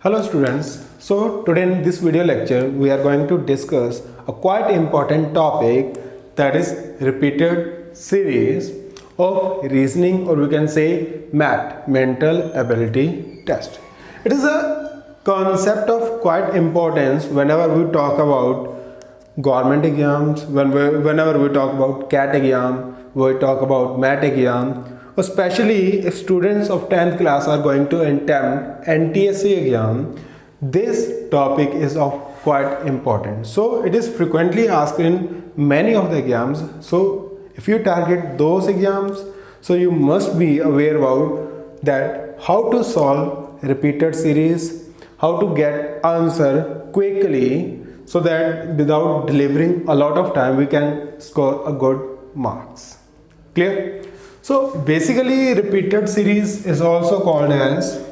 Hello students, so today in this video lecture we are going to discuss a quite important topic, that is repeated series of reasoning, or we can say MAT, mental ability test. It is a concept of quite importance whenever we talk about government exams, whenever we talk about CAT exam, we talk about MAT exam. Especially if students of 10th class are going to attempt NTSC exam, this topic is of quite important. So it is frequently asked in many of the exams. So if you target those exams, so you must be aware about that how to solve repeated series, how to get answer quickly, so that without delivering a lot of time we can score a good marks. Clear? So basically repeated series is also called as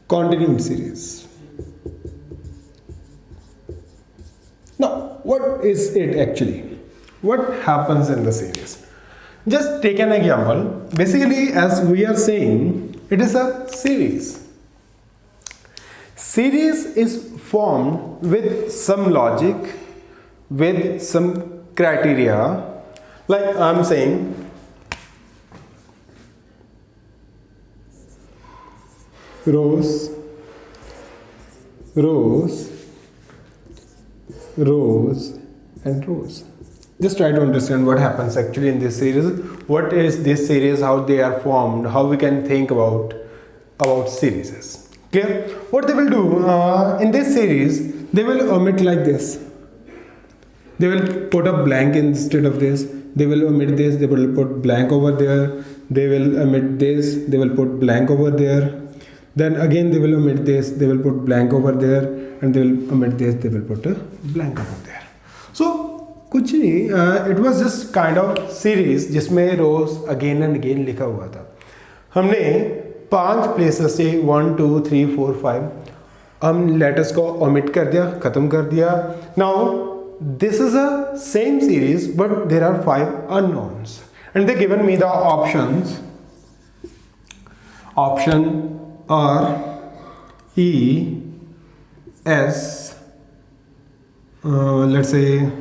continued series. Now what is it actually? What happens in the series? Just take an example. Basically, as we are saying, it is a series. Series is formed with some logic, with some criteria. Like I'm saying, rows, rows, rows and rows. Just try to understand what happens actually in this series. What is this series, how they are formed, how we can think about series. Clear? What they will do in this series, they will omit like this. They will put a blank instead of this. They will omit this, they will put blank over there. They will omit this, they will put blank over there. Then again they will omit this, they will put blank over there. And they will omit this, they will put a blank over there. So कुछ नहीं, it was just kind of series जिसमें rows again and again लिखा हुआ था. हमने 5 places से 1, 2, 3, 4, 5 हम letters को omit कर दिया, ख़त्म कर दिया. Now this is a same series, but there are 5 unknowns, and they given me the options. Option R, E, S, let's say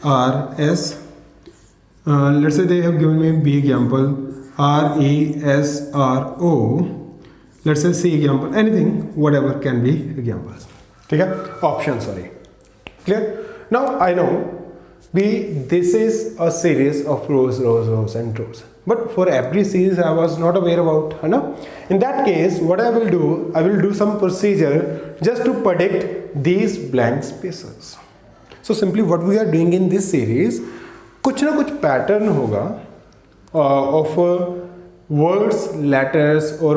R, S. Let's say they have given me B example, R, E, S, R, O. Let's say C example, anything, whatever can be examples. ठीक है, option sorry. Clear? Now I know this is a series of rows and rows, but for every series I was not aware about, है ना? In that case what I will do some procedure just to predict these blank spaces. So simply what we are doing in this series, कुछ ना कुछ pattern होगा of words, letters or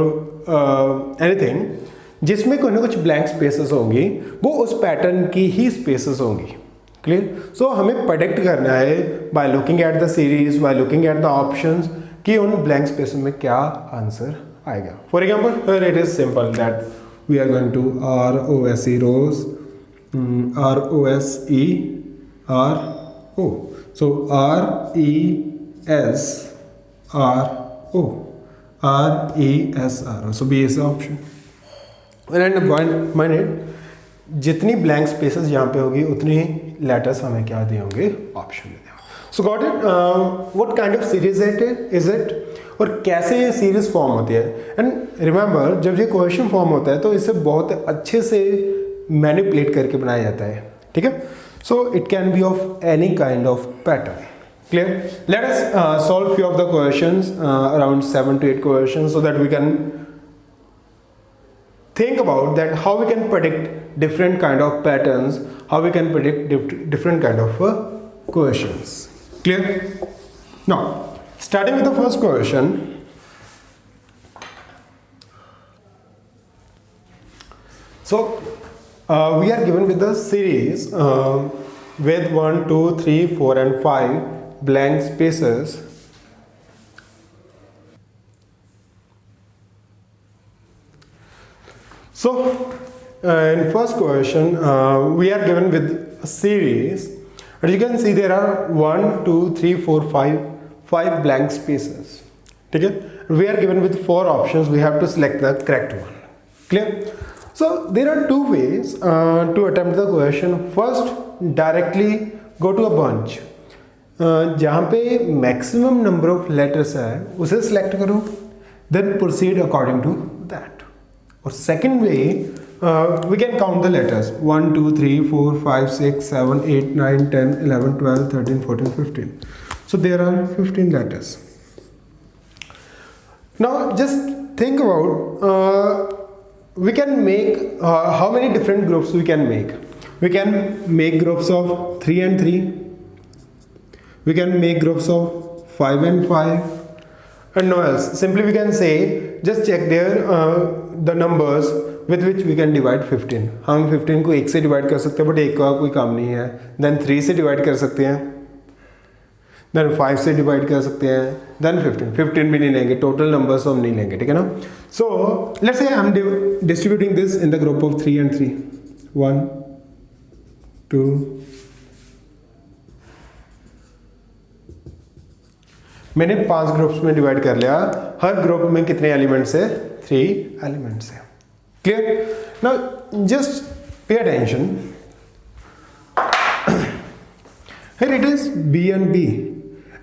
anything जिसमें कोई ना कुछ ब्लैंक स्पेसेस होंगी, वो उस पैटर्न की ही स्पेसेस होंगी. क्लियर? सो हमें प्रेडिक्ट करना है by looking at the series, by looking at the options, कि उन ब्लैंक स्पेसेस में क्या आंसर आएगा. For example it is simple that we are going to R O S E rose, R O S E R O. So R E S R O, R E S R O. So B is the option. जितनी blank spaces यहाँ पे होगी उतनी letters हमें क्या दिए होंगे, option में देगा. सो got it. What kind of series is it, और कैसे ये सीरीज फॉर्म होती है. एंड रिमेंबर, जब ये क्वेश्चन फॉर्म होता है तो इसे बहुत अच्छे से मैनिपुलेट करके बनाया जाता है. ठीक है? So it can be of any kind of pattern. Clear? Let us solve few of the questions, around 7 to 8 questions, so that we can think about that how we can predict different kind of patterns, how we can predict different kind of questions. Clear? Now starting with the first question. So we are given with the series with 1, 2, 3, 4 and 5 blank spaces. So in first question we are given with a series, and you can see there are 1, 2, 3, 4, 5 blank spaces. ठीक है. We are given with 4 options. We have to select the correct one. Clear? So there are 2 ways to attempt the question. First, directly go to a bunch. जहाँ पे maximum number of letters है उसे select करो. Then proceed according to that. और second way, we can count the letters 1 2 3 4 5 6 7 8 9 10 11 12 13 14 15. So there are 15 letters. Now just think about we can make how many different groups we can make. We can make groups of 3 and 3. We can make groups of 5 and 5 and no else. Simply we can say just check there the numbers with which we can divide 15. हम 15 को 1 से divide कर सकते हैं but 1 का कोई काम नहीं है. Then 3 से डिवाइड कर सकते हैं. Then 5 से डिवाइड कर सकते हैं. Then 15 भी नहीं लेंगे. टोटल नंबर्स हम नहीं लेंगे. ठीक है ना. So let's say I'm distributing this in the group of 3 and 3. 1 2 मैंने 5 ग्रुप्स में डिवाइड कर लिया. हर ग्रुप में कितने एलिमेंट्स है? 3 एलिमेंट्स है. Clear? Now just pay attention. Here it is B and B.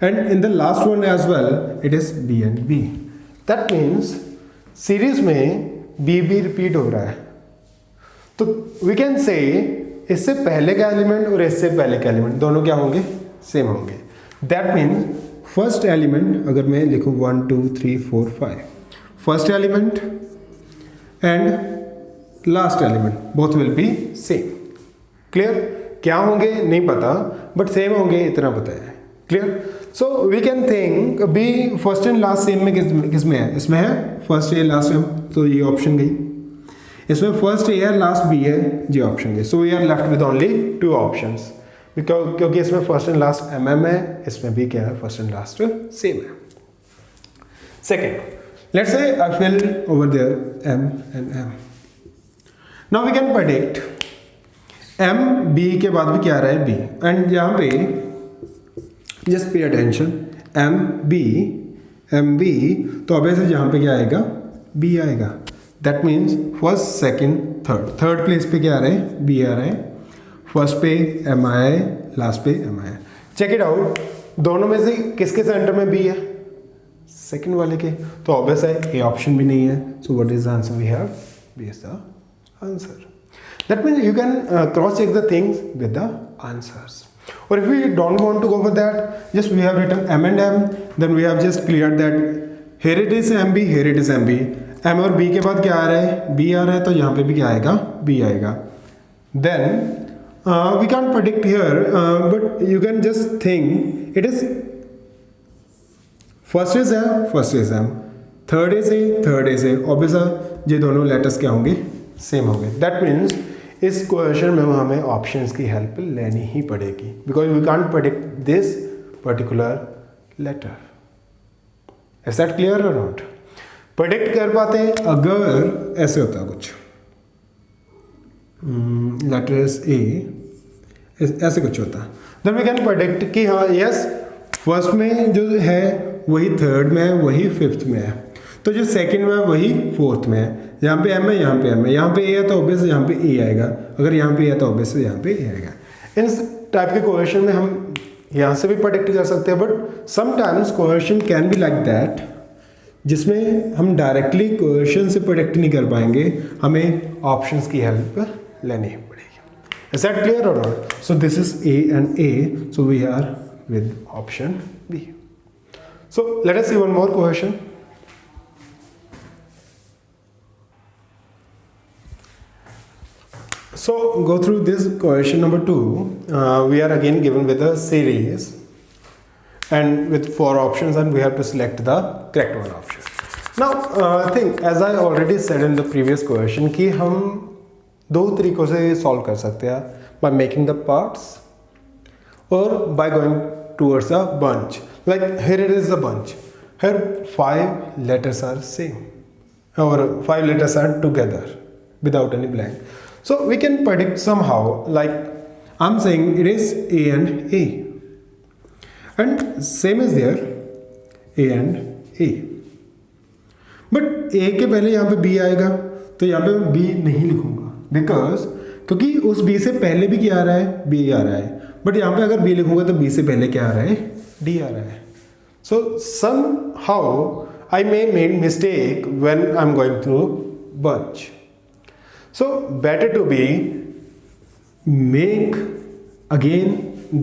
And in the last one as well, it is B and B. That means series में B भी repeat हो रहा है. तो we can say इससे पहले का element और इससे पहले का एलिमेंट दोनों क्या होंगे? सेम होंगे. That means फर्स्ट एलिमेंट अगर मैं लिखूँ 1 2 3 4 5, first element and last element both will be same. Clear? क्या होंगे नहीं पता बट सेम होंगे इतना पता है. Clear? So we can think B first and last same में किस में है? इसमें है फर्स्ट ए लास्ट एम, तो ये ऑप्शन गई. इसमें फर्स्ट ए है लास्ट बी है, ये ऑप्शन गई. So we are left with only 2 options क्योंकि इसमें first and last M M है, इसमें भी क्या है? फर्स्ट एंड लास्ट सेम है. Second, let's say I fill over there M and M. Now we can predict M B के बाद भी क्या आ रहा है? बी. एंड यहाँ पे just pay attention, M B तो अब ऐसे यहाँ पे क्या आएगा? बी आएगा. That means first second third place पे क्या आ रहा है? बी आ रहा है. फर्स्ट पे एम आया है, लास्ट पे एम आया है. Check it out. दोनों में से किसके सेंटर में बी है? सेकंड वाले के. तो ऑब्वियस है ए ऑप्शन भी नहीं है. So what is the answer we have? B is the answer. That means you can cross check the things with the answers. Or if we don't want to go for that, just we have written m and m, then we have just cleared that here it is mb, here it is mb. m और b के बाद क्या आ रहा है? b आ रहा है, तो यहाँ पे भी क्या आएगा? b आएगा. Then we can't predict here, but you can just think it is first is m, third is a. Obviously ये दोनों लेटर्स क्या होंगे? सेम होंगे. That means इस क्वेश्चन में हमें ऑप्शंस की हेल्प लेनी ही पड़ेगी because we can't predict this particular letter. Is that clear or not? Predict कर पाते हैं अगर ऐसे होता कुछ लेटर्स ए ऐसे कुछ होता, देन वी कैन प्रेडिक्ट कि हाँ यस फर्स्ट में जो है वही थर्ड में है, वही फिफ्थ में है, तो जो सेकंड में है वही फोर्थ में है. यहाँ पे एम है, यहाँ पे एम है, यहाँ पे ए है तो ऑब्वियस यहाँ पे ए आएगा. अगर यहाँ पे है तो ऑब्वियस यहाँ पे ए आएगा. इन टाइप के क्वेश्चन में हम यहाँ से भी प्रेडिक्ट कर सकते हैं but sometimes question can be like that जिसमें हम डायरेक्टली क्वेश्चन से प्रेडिक्ट नहीं कर पाएंगे, हमें ऑप्शंस की हेल्प लेनी पड़ेगी. Is that clear or not? So this is A and A, so we are with option B. So let us see one more question. So go through this question number 2. We are again given with a series and with 4 options and we have to select the correct one option. Now I think as I already said in the previous question कि हम 2 तरीकों से solve कर सकते हैं, by making the parts or by going towards a bunch. Like here it is a bunch. Here 5 letters are same or 5 letters are together without any blank. So we can predict somehow, like I'm saying it is A and A, and same is there A and A, but A के पहले यहाँ पे B आएगा, तो यहाँ पे मैं B नहीं लिखूंगा बिकॉज क्योंकि उस बी से पहले भी क्या आ रहा है, बी आ रहा है, बट यहाँ पे अगर बी लिखूंगा तो बी से पहले क्या आ रहा है, डी आ रहा है. So somehow I may make mistake when I'm going through bunch. So better to be make again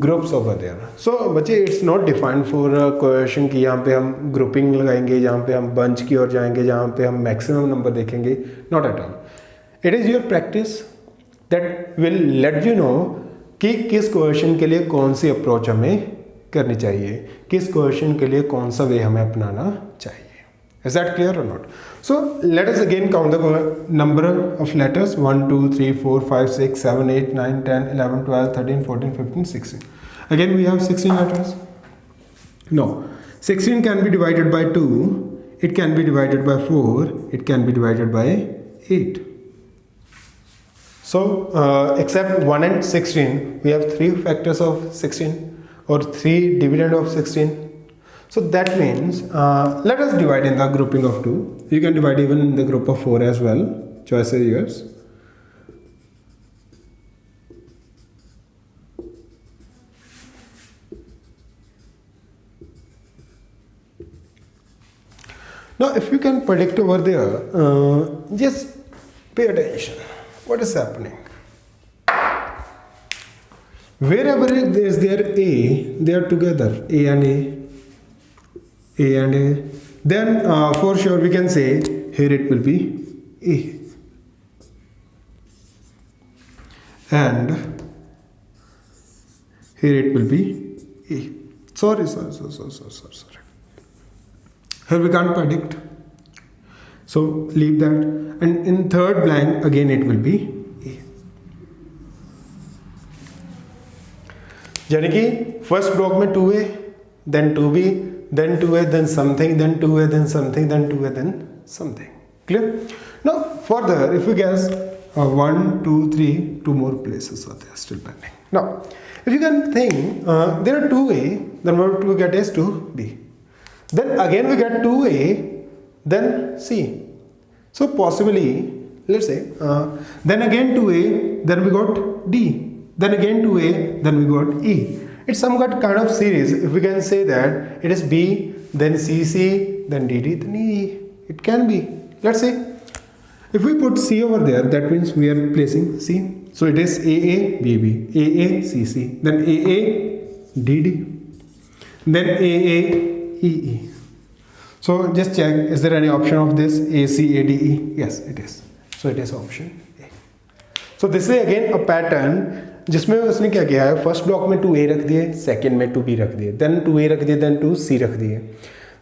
groups over there. So बच्चे it's not defined for a question कि यहाँ पे हम grouping लगाएंगे, यहाँ पे हम bunch की ओर जाएंगे, जहाँ पे हम maximum number देखेंगे. Not at all. It is your practice that will let you know कि किस question के लिए कौन सी approach हमें करनी चाहिए, किस question के लिए कौन सा way हमें अपनाना चाहिए. Is that clear or not? So let us again count the number of letters 1, 2, 3, 4, 5, 6, 7, 8, 9, 10, 11, 12, 13, 14, 15, 16. Again we have 16 letters. No, 16 can be divided by 2, it can be divided by 4, it can be divided by 8. So except 1 and 16, we have 3 factors of 16 or 3 dividend of 16. So that means let us divide in the grouping of 2. You can divide even in the group of 4 as well. Choice is yours. Now if you can predict over there, just pay attention. What is happening? Wherever is there A, they are together. A and A. A and A, then for sure we can say here it will be A, and here it will be A. Sorry. Here we can't predict, so leave that. And in third blank again it will be A. यानी कि first block में 2A, then 2B, then 2A, then something, then 2A, then something, then 2A, then something. Clear? Now further, if we guess 1, 2, 3, 2 more places are there still pending. Now if you can think there are 2A, then what we get is 2B, then again we get 2A, then C. So possibly let's say then again 2A, then we got D, then again 2A, then we got E. It's somewhat kind of series. If we can say that it is B, then CC, then DD, then E. It can be. Let's say if we put C over there, that means we are placing C. So it is AA, BB, AA, CC, then AA, DD, then AA, EE. So just check, is there any option of this AC, ADE? Yes, it is. So it is option A. So this is again a pattern जिसमें उसने क्या किया है, first block में 2A रख दिए, second में 2B रख दिए, देन 2A रख दिए, देन 2C रख दिए,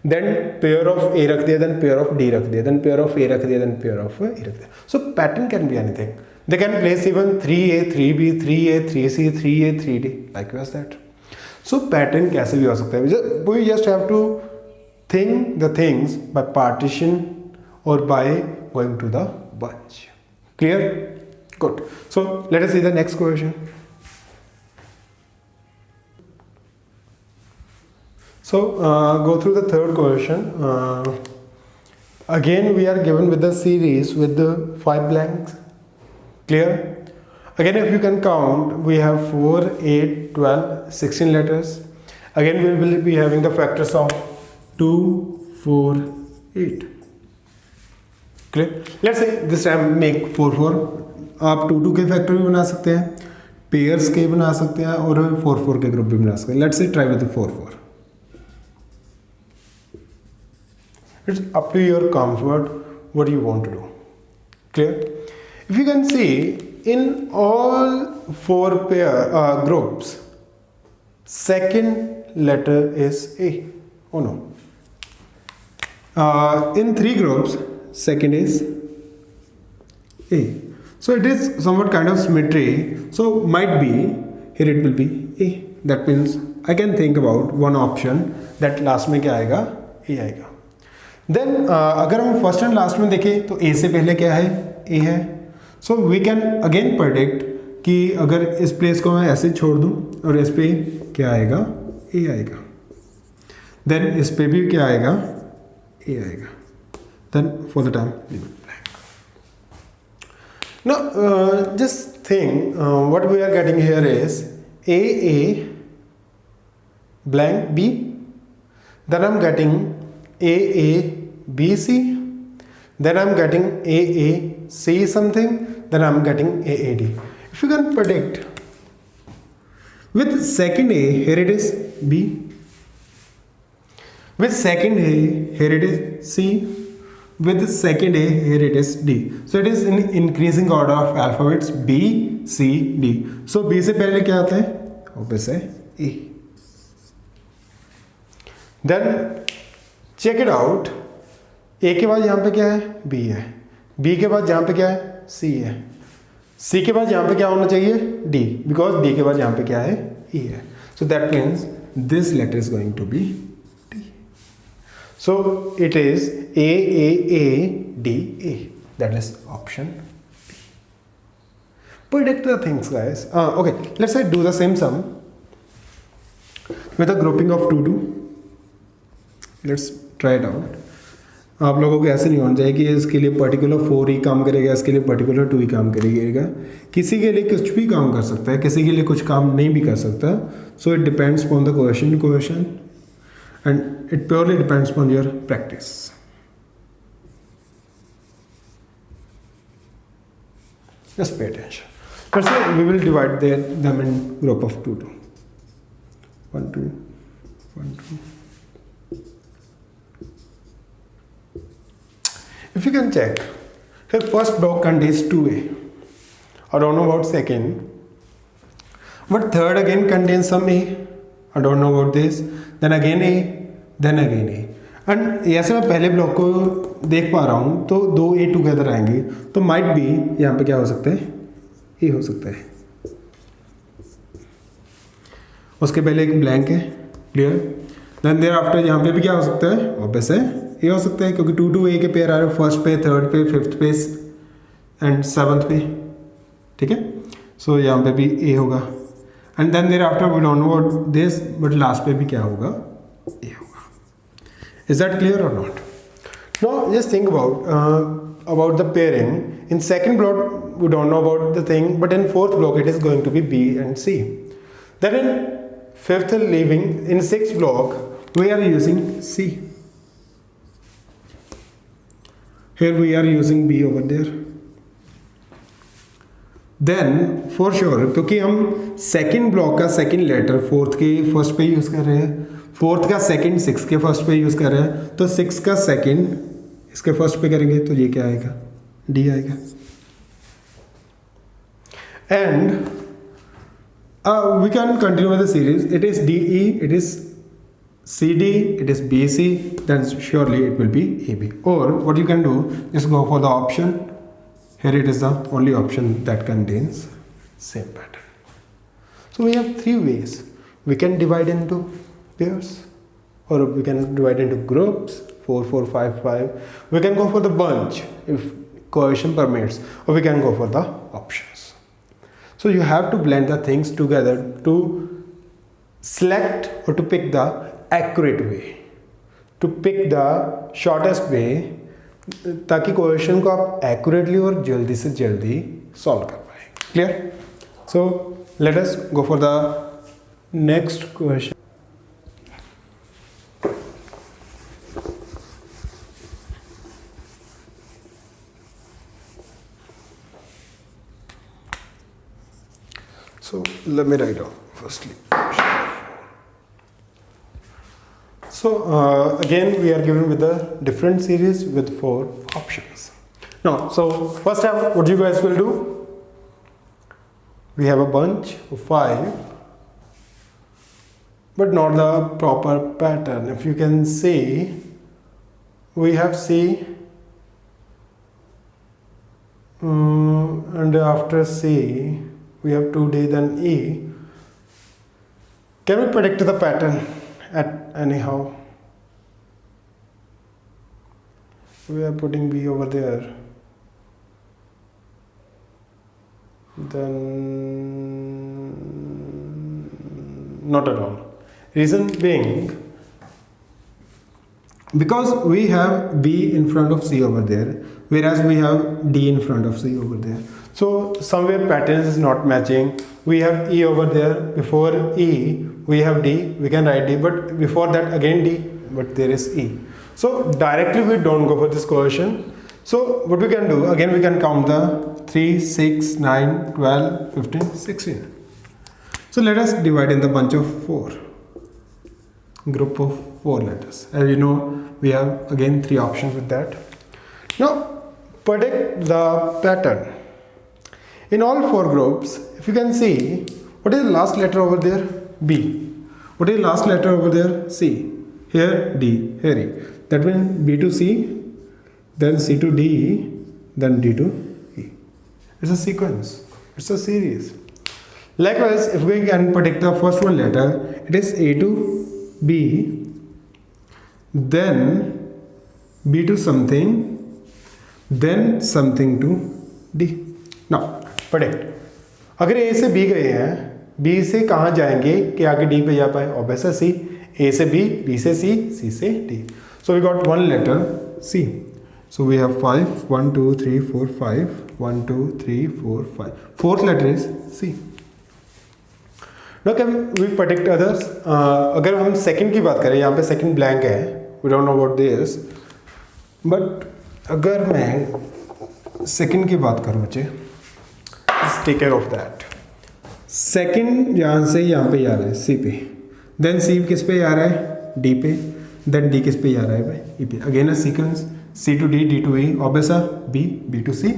देन पेयर ऑफ A रख दिया, देन पेयर ऑफ D रख दिया, देन पेयर ऑफ A रख दिया, देन पेयर ऑफ A रख दिया. So pattern can be anything. They can place even 3A, 3B, 3A, 3C, 3A, 3D like was that. So pattern कैसे भी हो सकता है. We just have to think the things by partition और by going to the bunch. Clear? Good. So let us see the next question. So go through the third question. Again we are given with the series with the 5 blanks. Clear? Again if you can count, we have 4, 8, 12, 16 letters. Again we will be having the factors of 2, 4, 8. Clear? Let's say this time make 4, 4. आप 2, 2 के factor भी बना सकते हैं, pairs के बना सकते हैं और 4, 4 के ग्रुप भी बना सकते हैं. Let's say try with 4, 4. It's up to your comfort what you want to do. Clear? If you can see in all 4 pair groups, second letter is A. Oh no. In 3 groups, second is A. So it is somewhat kind of symmetry. So might be here it will be A. That means I can think about one option that last में क्या आएगा, A आएगा. Then अगर हम first and last में देखें तो A से पहले क्या है, A है. So we can again predict कि अगर इस प्लेस को मैं ऐसे छोड़ दूँ और इस पे क्या आएगा, A आएगा. Then इस पे भी क्या आएगा, A आएगा. Then for the time leave it blank. Now just think what we are getting here is A blank B. Then I'm getting A B C. Then I'm getting A C something. Then I'm getting A D. If you can predict with second A, here it is B. With second A, here it is C. With second A, here it is D. So it is in increasing order of alphabets B, C, D. So B से पहले क्या आता है? Obvious है E. Then check it out. A के बाद यहाँ पे क्या है? B है. B के बाद यहाँ पे क्या है? C है. C के बाद यहाँ पे क्या होना चाहिए? D. Because D के बाद यहाँ पे क्या है? E है. So that means this letter is going to be D. So it is A, that is option B. Predict the things, guys. Okay, let's say do the same sum with a grouping of 2, 2. Let's try it out. आप लोगों को ऐसे नहीं होना चाहिए कि इसके लिए पर्टिकुलर 4 ही काम करेगा, इसके लिए पर्टिकुलर 2 ही काम करेगा. किसी के लिए कुछ भी काम कर सकता है, किसी के लिए कुछ काम नहीं भी कर सकता. So it depends upon the question and it purely depends upon your practice. Just pay attention. Let's say we will divide them in group of 2, 2. 1, 2, 1, 2. If you can check, the first block contains 2A. I don't know about second. But third again contains some A. I don't know about this. Then again A. Then again A. And ऐसे मैं पहले block को देख पा रहा हूँ तो 2 A together आएंगे. तो माइट बी यहाँ पे क्या हो सकता है? ए हो सकता है. उसके पहले एक ब्लैंक है. क्लियर. देन देयर आफ्टर यहाँ पे भी क्या हो सकता है? ऑब्वियस है ए हो सकता है क्योंकि 2 2 ए के पेयर आ रहे हैं फर्स्ट पे, थर्ड पे, फिफ्थ पे एंड सेवन्थ पे. ठीक है. सो यहाँ पे भी ए होगा. And then there after we don't know what this, but last पे भी क्या होगा? ए होगा. Is that clear or not? Now just think about the pairing. In second block we don't know about the thing, but in fourth block it is going to be B and C. Then in fifth leaving, in sixth block we are using C. Here we are using B over there. Then for sure क्योंकि हम second block का second letter fourth के first पे use कर रहे हैं, fourth का second six के फर्स्ट पे यूज कर रहे हैं, तो सिक्स का सेकंड इसके फर्स्ट पे करेंगे तो ये क्या आएगा? डी आएगा. And we can continue with the series. It is D E, it is C D, it is B C, then surely it will be A B. और what you can do is go for the option. Here it is the only option that contains same pattern. So we have 3 ways. We can divide into pairs, or we can divide into groups 4 4 5 5. We can go for the bunch if cohesion permits, or we can go for the options. So you have to blend the things together to select or to pick the accurate way, to pick the shortest way, ताकि cohesion को आप accurately और जल्दी से जल्दी solve कर पाए. Clear? So let us go for the next question. So let me write down firstly. So again we are given with a different series with 4 options. Now, so first time what you guys will do? We have a bunch of 5, but not the proper pattern. If you can see, we have C, and after C we have 2D, then E. Can we predict the pattern at anyhow? We are putting B over there. Then not at all. Reason being, because we have B in front of C over there, whereas we have D in front of C over there. So somewhere pattern is not matching. We have E over there, before E we have D, we can write D, but before that again D, but there is E. So directly we don't go for this coefficient. So what we can do, again we can count the 3, 6, 9, 12, 15, 16. So let us divide in the bunch of 4, group of 4 letters. As you know, we have again 3 options with that. Now predict the pattern. In all 4 groups, if you can see, what is the last letter over there? B. What is the last letter over there? C. Here D, here E. That means B to C, then C to D, then D to E. It's a sequence. It's a series. Likewise, if we can predict the first one letter, it is A to B, then B to something, then something to D. Now, predict. अगर A से B गए हैं, B से कहाँ जाएंगे कि आगे D पे जा पाए? Obviously C. A से B, B से C, C से D. So we got one letter C. So we have 5, 1, 2, 3, 4, 5, 1, 2, 3, 4, 5. Fourth letter is C. Now can we predict others? अगर हम second की बात करें, यहाँ पे second blank है, we don't know what this, but अगर मैं second की बात करूँ बच्चे, let's take care of that. Second यहाँ से यहाँ पे आ रहा है C पे, then C किस पे आ रहा है? D पे, then D किस पे आ रहा है भाई? E पे. Again a sequence, C to D, D to E, obviously B, B to C.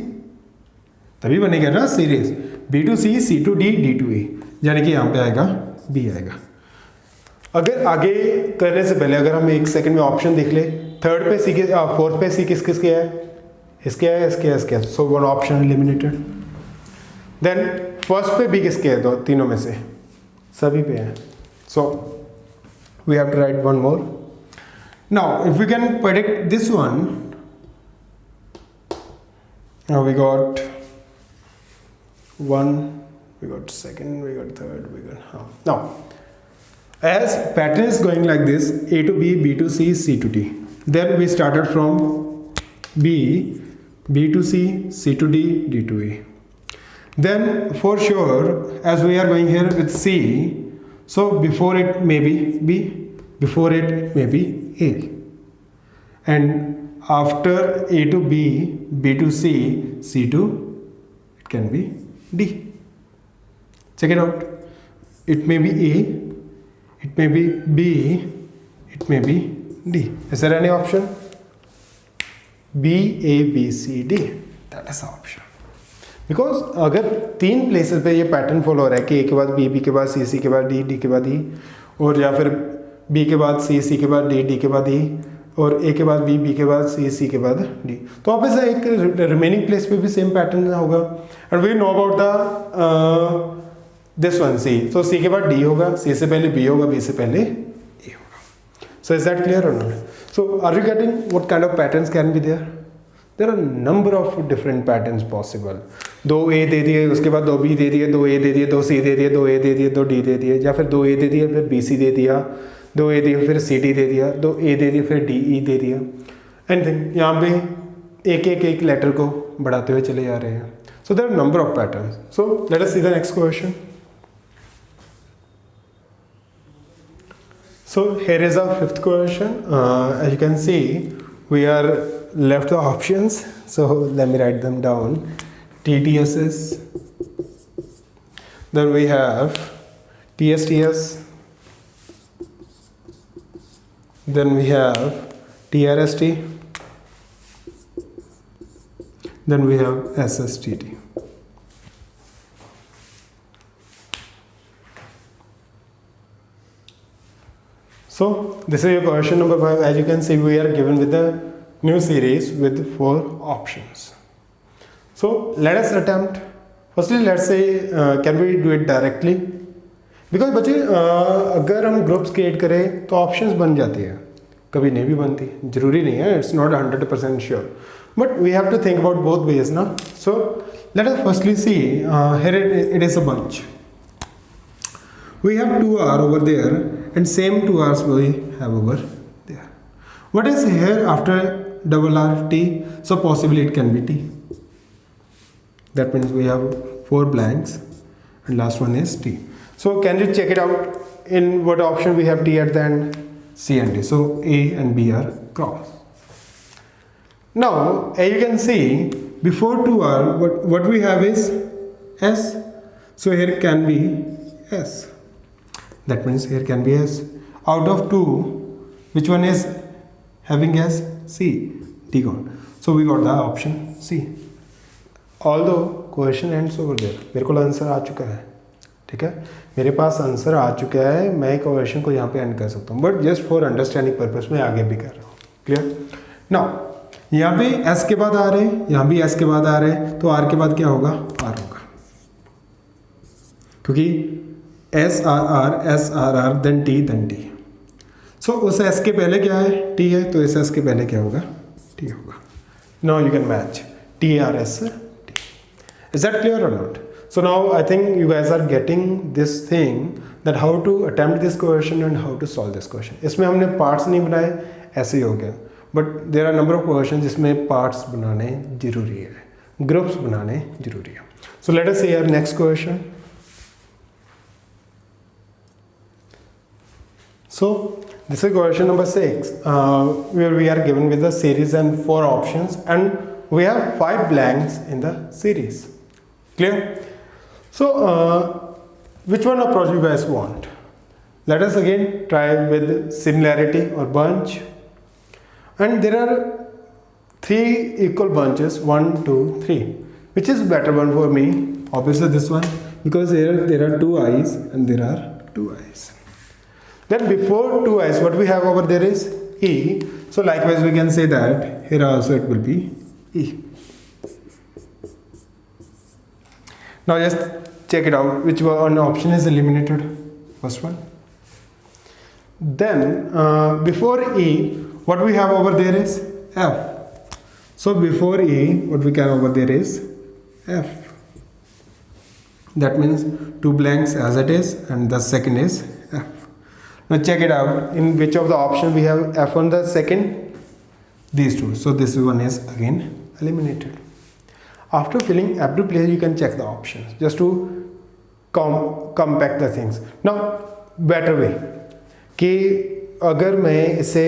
तभी बनेगा ना series, B to C, C to D, D to E. यानी कि यहाँ पे आएगा B आएगा. अगर आगे करने से पहले अगर हम एक सेकंड में ऑप्शन देख ले, थर्ड पे C के, फोर्थ पे C किस किस के है? इसके है, इसके है, इसके है. So one option eliminated. Then first पे B किसके है? दो तीनों में से सभी पे है. So we have to write one more. Now if we can predict this one, now we got one, we got second, we got third, we got now as pattern is going like this, A to B, B to C, C to D. Then we started from B, B to C, C to D, D to E. Then for sure, as we are going here with C, so before it may be B, before it may be A, and after A to B, B to C, C to, it can be D. Check it out. It may be A, it may be B, it may be D. Is there any option? B, A, B, C, D. That is the option. Because अगर 3 places पे ये pattern follow हो रहा है कि A के बाद B, B के बाद C, C के बाद D, D के बाद E, और या फिर B के बाद C, C के बाद D, D के बाद E, और A के बाद B, B के बाद C, C के बाद D, तो आप ऐसा एक रिमेनिंग प्लेस पे भी सेम पैटर्न होगा. And we know about the this one C, तो C के बाद D होगा, C से पहले B होगा, B से पहले A होगा. So is that clear or not? So are you getting what kind of patterns can be there? There are number of different patterns possible. 2 A दे दिए, उसके बाद 2 B दे दिए, 2 A दे दिए, 2 C दे दिए, 2 A दे दिए, 2 D दे दिए, या फिर 2 A दे दिए फिर B C दे दिया, 2 A दे फिर C D दे दिया, 2 A दे दिए फिर D E दे दिया. एनीथिंग, यहाँ पे एक लेटर को बढ़ाते हुए चले जा रहे हैं. So there are number of patterns. So let us see the next question. So here is our 5th question. As you can see, we are left the options. So let me write them down. TTSS. Then we have TSTS. Then we have TRST. Then we have SSTT. So this is your question number 5. As you can see, we are given with a new series with 4 options. So let us attempt. Firstly, let's say can we do it directly? Because बच्चे अगर हम groups create करें तो options बन जाती है, कभी नहीं भी बनती, जरूरी नहीं है, it's not 100% sure, but we have to think about both ways ना. So let us firstly see here it is a bunch. We have 2R over there and same 2Rs we have over there. What is here after double R T? So possibly it can be T. That means we have 4 blanks and last one is T. So can you check it out? In what option we have T at the end? C and D. So A and B are cross. Now as you can see, before 2R what we have is S. So here can be S. That means here can be S. Out of 2, which one is having S? C. D gone. So we got the option C. Although question ends over there, मेरे को answer आ चुका है, ठीक है, मेरे पास answer आ चुका है, मैं क्वेश्चन को यहाँ पे एंड कर सकता हूँ, but just for understanding purpose में आगे भी कर रहा हूँ. क्लियर? नाउ यहाँ पे S के बाद आ रहे हैं, यहाँ भी S के बाद आ रहे हैं, तो R के बाद क्या होगा? R होगा, क्योंकि S R R then T. So उस S के पहले क्या है? T है, तो इस S के पहले क्या होगा? T होगा. Now you can match T R S. Is that clear or not? So now I think you guys are getting this thing that how to attempt this question and how to solve this question. इसमें हमने parts नहीं बनाए, ऐसे ही हो गया. But there are number of questions जिसमें parts बनाने जरूरी है, groups बनाने जरूरी है. So let us see our next question. So this is question number 6, where we are given with the series and 4 options, and we have 5 blanks in the series. Clear? So which one approach you guys want? Let us again try with similarity or bunch, and there are 3 equal bunches, 1 2 3. Which is better one for me? Obviously this one, because there are 2 eyes and there are 2 eyes. Then before 2 eyes what we have over there is E. So likewise we can say that here also it will be E. Now just check it out, which one option is eliminated? First one. Then before E what we have over there is F. So before E what we can over there is F. That means 2 blanks as it is, and the second is F. Now check it out, in which of the options we have F on the second? These 2. So this one is again eliminated. After filling every place you can check the options just to compact the things. Now better way कि अगर मैं इसे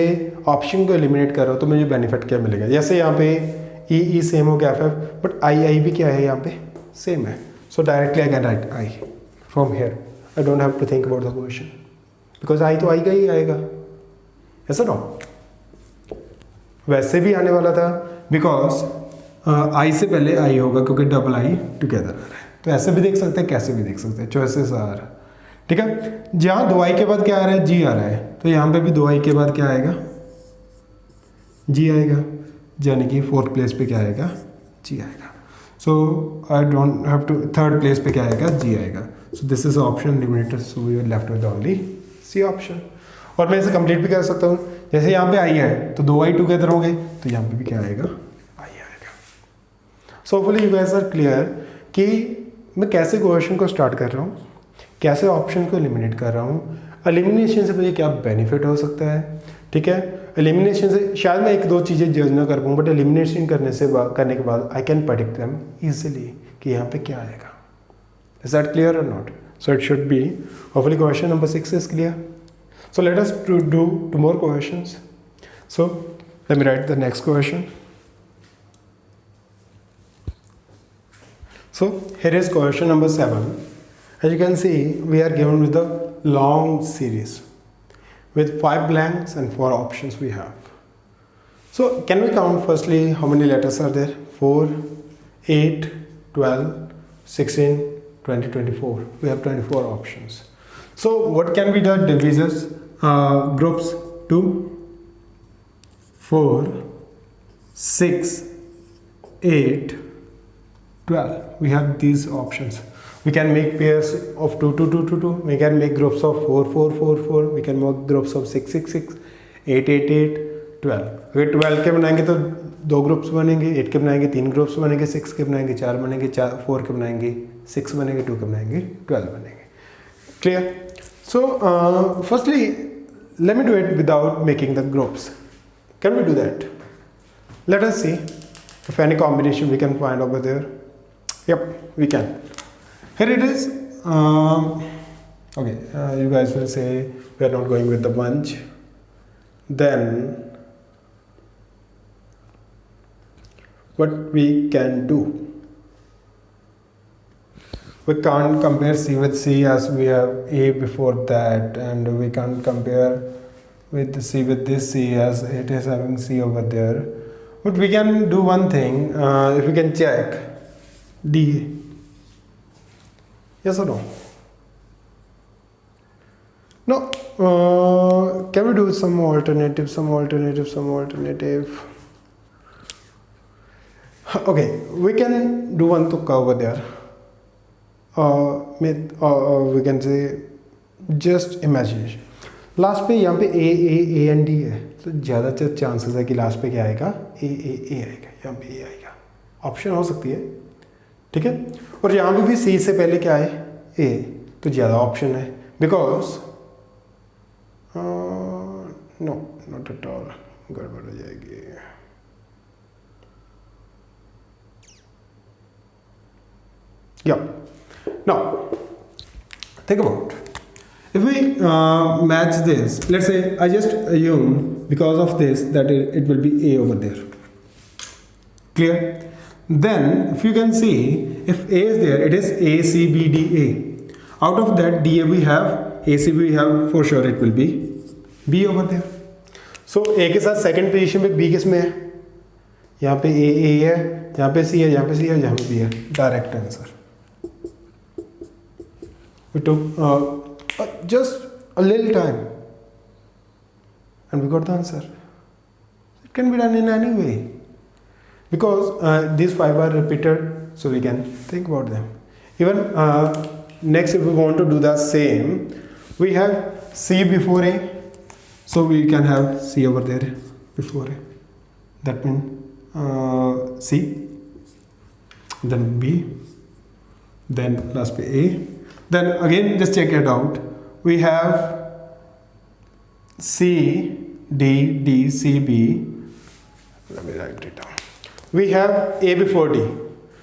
option को eliminate कर रहा हूँ तो मुझे बेनिफिट क्या मिलेगा? जैसे यहाँ पे ई सेम हो गया FF, बट आई भी क्या है यहाँ पे? सेम है. So directly I can write I from here. I don't have to think about the question, because I तो आई का ही आएगा, ऐसा ना? वैसे भी आने वाला था, बिकॉज आई से पहले आई होगा क्योंकि डबल आई टुगेदर आ रहा है. तो ऐसे भी देख सकते हैं, कैसे भी देख सकते हैं, चॉइसेस आ रहा है. ठीक है, जहाँ 2 आई के बाद क्या आ रहा है? जी आ रहा है, तो यहाँ पे भी 2 आई के बाद क्या आएगा? जी आएगा, यानी कि 4th प्लेस पे क्या आएगा? जी आएगा. So I don't have to, 3rd place पे क्या आएगा? जी आएगा. So this is option limited, so we are left with only C option. और मैं इसे कंप्लीट भी कर सकता हूँ. जैसे यहाँ पे आई है तो 2 आई टुगेदर होंगे, तो यहाँ पे भी क्या आएगा? आई आएगा. So hopefully you guys are clear कि मैं कैसे क्वेश्चन को स्टार्ट कर रहा हूँ, कैसे ऑप्शन को एलिमिनेट कर रहा हूँ, एलिमिनेशन से मुझे क्या बेनिफिट हो सकता है. ठीक है, एलिमिनेशन से शायद मैं 1-2 चीज़ें जज ना कर पाऊँ, बट एलिमिनेशन करने के बाद I can predict them easily कि यहाँ पे क्या आएगा. Is that clear or not? So it should be, hopefully question number 6 is clear. So let us do 2 more questions. So let me write the next question. So here is question number 7. As you can see, we are given with a long series with 5 blanks and 4 options we have. So can we count firstly how many letters are there? 4, 8, 12, 16, 20, 24. We have 24 options. So what can be the divisors, groups? 2, 4, 6, 8, 12. We have these options. We can make pairs of 2, 2, 2, 2, 2. We can make groups of 4, 4, 4, 4. We can make groups of 6, 6, 6, 8, 8, 8, 12. अगर 12 के बनाएंगे तो 2 groups बनेंगे, 8 के बनाएंगे 3 groups बनेंगे, 6 के बनाएंगे 4 बनेंगे, 4 के बनाएंगे 6 बनेंगे, 2 के बनाएंगे 12 बनेंगे. Clear? So firstly let me do it without making the groups. Can we do that? Let us see if any combination we can find over there. Yep, we can. Here it is. Okay, you guys will say we are not going with the bunch. Then what we can do? We can't compare C with C as we have A before that, and we can't compare with C with this C as it is having C over there. But we can do one thing. If we can check D, yes or no? No. Can we do some alternative? Okay, we can do one tukka over there. We can say just imagination. Last पे यहाँ पे A and D है, तो ज़्यादा chances है कि last पे क्या आएगा, ए आएगा, यहाँ पे ए आएगा, ऑप्शन हो सकती है, ठीक है। और यहाँ पे भी सी से पहले क्या है, ए, तो ज़्यादा ऑप्शन है, because no not at all, गड़बड़ हो जाएगी। Yeah. Now, think about if we match this. Let's say I just assume because of this that it will be A over there. Clear? Then, if you can see, if A is there, it is A C B D A. Out of that D A we have, A C B we have, for sure it will be B over there. So A के साथ second position पे B किस में है? यहाँ पे A है, यहाँ पे C है, यहाँ पे C है, यहाँ पे B है. Direct answer. We took just a little time and we got the answer. It can be done in any way because these five are repeated, so we can think about them. Even next, if we want to do the same, we have C before A, so we can have C over there before A. That means C, then B, then last by A. Then again, just check it out. We have C, D, D, C, B. Let me write it down. We have A before D.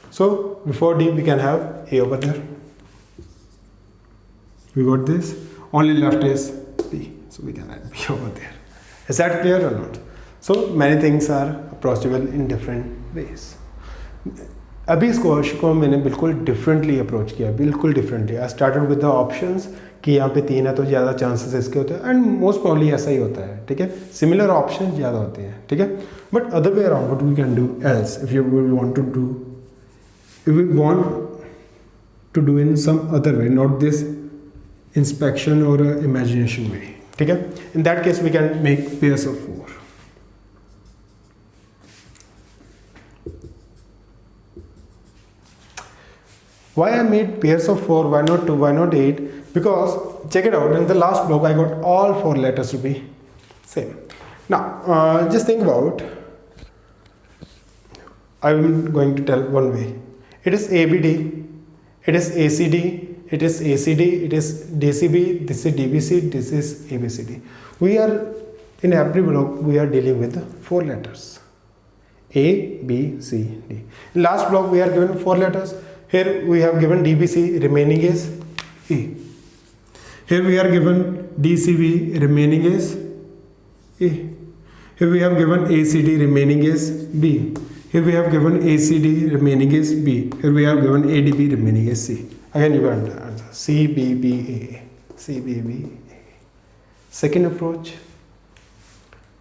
So before D, we can have A over there. We got this. Only left is B. So we can add B over there. Is that clear or not? So many things are approachable in different ways. अभी इस question को मैंने बिल्कुल differently approach किया, बिल्कुल differently. I started with the options कि यहाँ पे 3 है तो ज़्यादा चांसेस इसके होते हैं, एंड मोस्ट प्रॉब्ली ऐसा ही होता है, ठीक है। सिमिलर ऑप्शन ज़्यादा होते हैं, ठीक है। But other way around what we can do else if you want to do in some other way, not this inspection or imagination way, ठीक है। In that case we can make pairs of 4. Why I made pairs of 4, why not 2, why not 8? Because check it out, in the last block I got all 4 letters to be same. Now just think about, I'm going to tell one way. It is ABD, it is ACD, it is ACD, it is DCB, this is DBC, this is ABCD. We are, in every block we are dealing with 4 letters, A, B, C, D. In last block we are given 4 letters. Here we have given DBC, remaining is E. Here we are given DCB, remaining is E. Here we have given ACD, remaining is B. Here we have given ACD, remaining is B. Here we have given ADB, remaining is C. Again you got the answer, C, B, B, A, C, B, B, A. Second approach,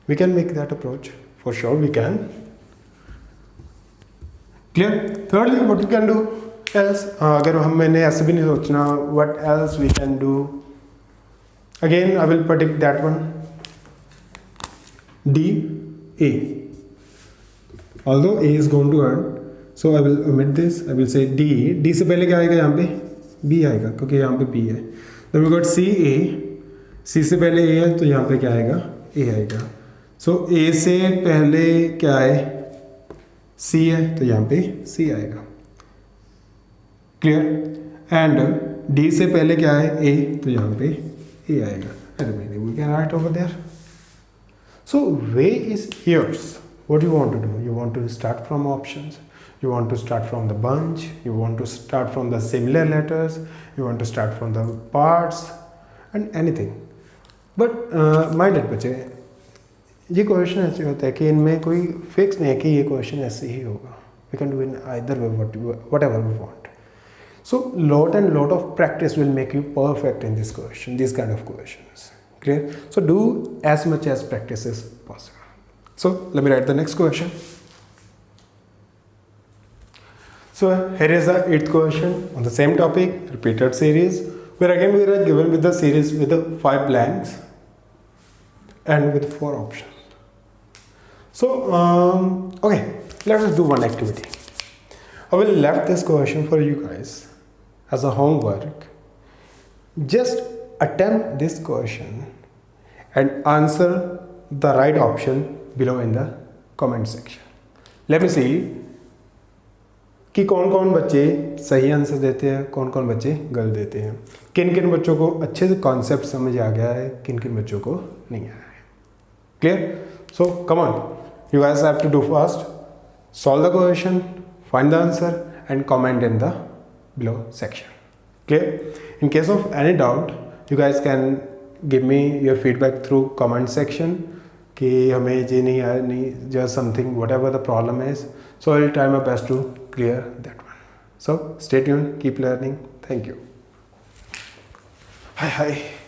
we can make that approach, for sure we can. Clear? Thirdly, what we can do else, अगर मैंने ऐसे भी नहीं सोचना, what else we can do? Again I will predict that one, D, A. Although A is going to earn, so I will omit this. I will say D. D से पहले क्या आएगा, यहाँ पे B आएगा क्योंकि यहाँ पे B है. Then we got C, A. C से पहले A है तो यहाँ पे क्या आएगा, A आएगा. So A से पहले क्या है, C है तो यहाँ पे C आएगा. क्लियर? एंड D से पहले क्या है, A, तो यहाँ पे A आएगा. Remaining we can write over there. So way is yours. What do you want to do? You want to start from options, you want to start from the bunch, you want to start from the similar letters, you want to start from the parts and anything. But minded बच्चे, ये question ऐसे होता है कि इनमें कोई fix नहीं है कि ये क्वेश्चन ऐसे ही होगा. We can do in either way whatever we want. So lot and lot of practice will make you perfect in this question, these kind of questions. Clear? So do as much as practice is possible. So let me write the next question. So here is the 8th question on the same topic, repeated series, where again we are given with the series with the 5 blanks and with 4 options. So okay, let us do one activity. I will left this question for you guys as a homework. Just attempt this question and answer the right option below in the comment section. Let me see कि कौन कौन बच्चे सही answer देते हैं, कौन कौन बच्चे गलत देते हैं, किन किन बच्चों को अच्छे से कॉन्सेप्ट समझ आ गया है, किन किन बच्चों को नहीं आया है. Clear? So come on, you guys have to do fast. Solve the question, find the answer and comment in the below section. Clear? In case of any doubt, you guys can give me your feedback through comment section कि हमें ये नहीं आया, नहीं, just something, whatever the problem is. So I will try my best to clear that one. So stay tuned, keep learning. Thank you. Hi.